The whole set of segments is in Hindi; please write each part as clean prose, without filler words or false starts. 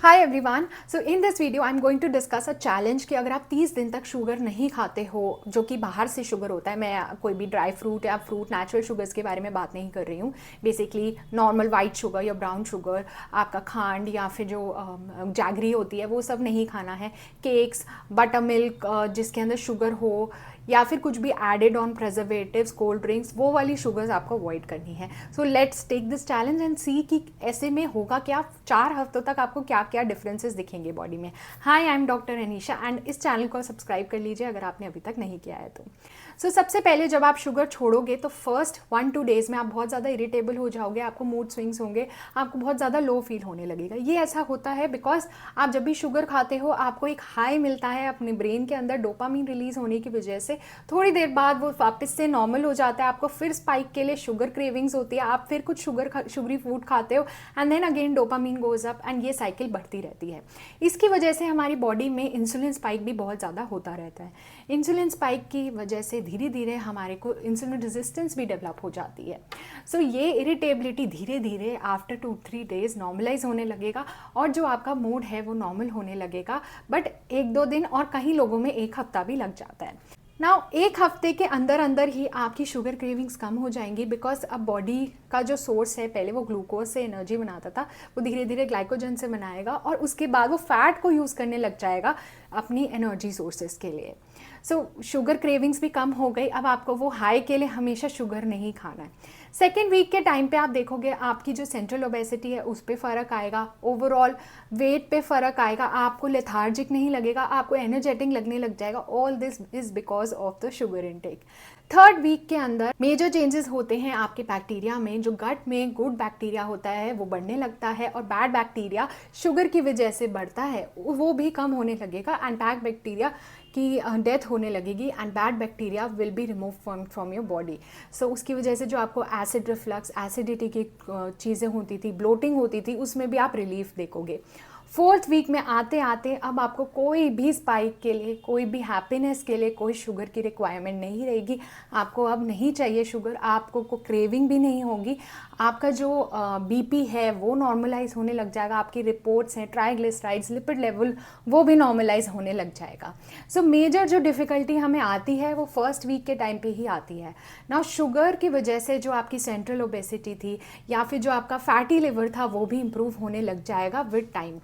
Hi everyone. So in this video I am going to discuss a challenge कि अगर आप 30 दिन तक शुगर नहीं खाते हो, जो कि बाहर से शुगर होता है, मैं कोई भी ड्राई फ्रूट या फ्रूट नेचुरल शुगर्स के बारे में बात नहीं कर रही हूँ। बेसिकली नॉर्मल वाइट शुगर या ब्राउन शुगर, आपका खांड या फिर जो जैगरी होती है वो सब नहीं खाना है। केक्स, बटर मिल्क जिसके अंदर शुगर हो, या फिर कुछ भी added on preservatives, cold drinks, वो वाली शुगर्स आपको अवॉइड करनी है। So let's take this challenge and see कि ऐसे में होगा क्या। 4 हफ्तों तक आपको क्या क्या डिफरेंसेस दिखेंगे बॉडी में। Hi, I am doctor Anisha and इस चैनल को सब्सक्राइब कर लीजिए अगर आपने अभी तक नहीं किया है तो। सबसे पहले जब आप शुगर छोड़ोगे तो फर्स्ट 1-2 डेज में आप बहुत ज़्यादा इरिटेबल हो जाओगे, आपको मूड स्विंग्स होंगे, आपको बहुत ज़्यादा लो फील होने लगेगा। ये ऐसा होता है बिकॉज आप जब भी शुगर खाते हो आपको एक हाई मिलता है अपने ब्रेन के अंदर डोपामीन रिलीज होने की वजह से। थोड़ी देर बाद वो वापस से नॉर्मल हो जाता है, आपको फिर स्पाइक के लिए शुगर क्रेविंग्स होती है, आप फिर कुछ शुगरी फूड खाते हो and then again dopamine goes up and ये साइकिल बढ़ती रहती है। इसकी वजह से हमारी बॉडी में इंसुलिन स्पाइक भी बहुत ज़्यादा होता रहता है। इंसुलिन स्पाइक की वजह से धीरे धीरे हमारे को इंसुलिन रेजिस्टेंस भी डेवलप हो जाती है। ये इरिटेबिलिटी धीरे धीरे आफ्टर 2-3 डेज नॉर्मलाइज होने लगेगा और जो आपका मूड है वो नॉर्मल होने लगेगा। बट 1-2 दिन और कहीं लोगों में 1 हफ्ता भी लग जाता है। नाउ 1 हफ्ते के अंदर अंदर ही आपकी शुगर क्रेविंग्स कम हो जाएंगी बिकॉज अब बॉडी का जो सोर्स है, पहले वो ग्लूकोज से एनर्जी बनाता था, वो धीरे धीरे ग्लाइकोजन से बनाएगा और उसके बाद वो फैट को यूज़ करने लग जाएगा अपनी एनर्जी सोर्सेज के लिए। शुगर क्रेविंग्स भी कम हो गई। अब आपको वो हाई के लिए हमेशा शुगर नहीं खाना है। सेकेंड वीक के टाइम पे आप देखोगे आपकी जो सेंट्रल ओबेसिटी है उस पर फ़र्क आएगा, ओवरऑल वेट पे फ़र्क आएगा, आपको लेथार्जिक नहीं लगेगा, आपको एनर्जेटिक लगने लग जाएगा। All this is because of the sugar intake. Third week के अंदर मेजर चेंजेस होते हैं आपके बैक्टीरिया में। जो गट में गुड बैक्टीरिया होता है वो बढ़ने लगता है और बैड बैक्टीरिया शुगर की वजह से बढ़ता है, वो भी कम होने लगेगा एंड बैड बैक्टीरिया की डेथ होने लगेगी and bad bacteria will be remove from your body. उसकी वजह से जो आपको एसिड रिफ्लक्स, एसिडिटी की चीज़ें होती थी, ब्लोटिंग होती थी, उसमें भी आप रिलीफ देखोगे। फोर्थ वीक में आते आते अब आपको कोई भी स्पाइक के लिए, कोई भी हैप्पीनेस के लिए कोई शुगर की रिक्वायरमेंट नहीं रहेगी। आपको अब नहीं चाहिए शुगर, आपको को क्रेविंग भी नहीं होगी। आपका जो बीपी है वो नॉर्मलाइज होने लग जाएगा, आपकी रिपोर्ट्स हैं, ट्राइग्लिसराइड्स, लिपिड लेवल, वो भी नॉर्मलाइज होने लग जाएगा। मेजर जो डिफ़िकल्टी हमें आती है वो फर्स्ट वीक के टाइम पे ही आती है ना। शुगर की वजह से जो आपकी सेंट्रल ओबेसिटी थी या फिर जो आपका फैटी लिवर था वो भी इम्प्रूव होने लग जाएगा with time.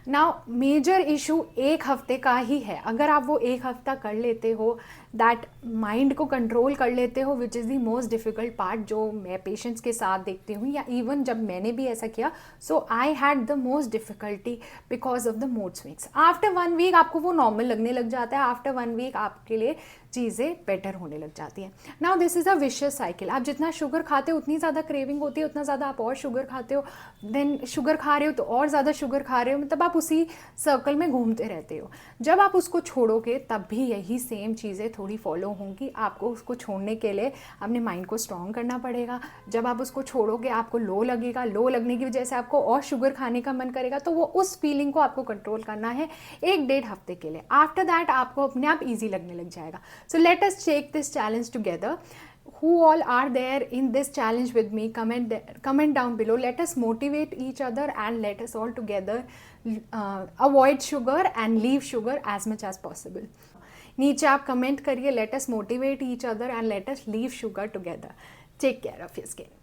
Now major issue 1 हफ्ते का ही है। अगर आप वो 1 हफ्ता कर लेते हो, दैट माइंड को कंट्रोल कर लेते हो, which is the most difficult part, जो मैं पेशेंट्स के साथ देखती हूँ या इवन जब मैंने भी ऐसा किया, so I had the most difficulty because of the mood swings. After 1 week आपको वो नॉर्मल लगने लग जाता है, आफ्टर 1 वीक आपके लिए चीज़ें बेटर होने लग जाती हैं। Now this is a vicious cycle. आप जितना शुगर खाते हो उतनी ज़्यादा क्रेविंग होती है, उतना ज़्यादा आप और शुगर खाते हो, देन शुगर खा रहे हो तो और ज़्यादा शुगर खा रहे हो, मतलब आप उसी सर्कल में घूमते रहते हो। जब आप उसको छोड़ोगे तब भी यही सेम चीज़ें थोड़ी फॉलो होंगी। आपको उसको छोड़ने के लिए अपने माइंड को स्ट्रॉन्ग करना पड़ेगा। जब आप उसको छोड़ोगे आपको लो लगेगा, लो लगने की वजह से आपको और शुगर खाने का मन करेगा, तो वो उस फीलिंग को आपको कंट्रोल करना है 1-1.5 हफ्ते के लिए। आफ्टर दैट आपको अपने आप ईजी लगने लग जाएगा। So let us take this challenge together. Who all are there in this challenge with me? Comment down below. Let us motivate each other and let us all together avoid sugar and leave sugar as much as possible. नीचे आप कमेंट करिए, let us motivate each other and let us leave sugar together. Take care of your skin.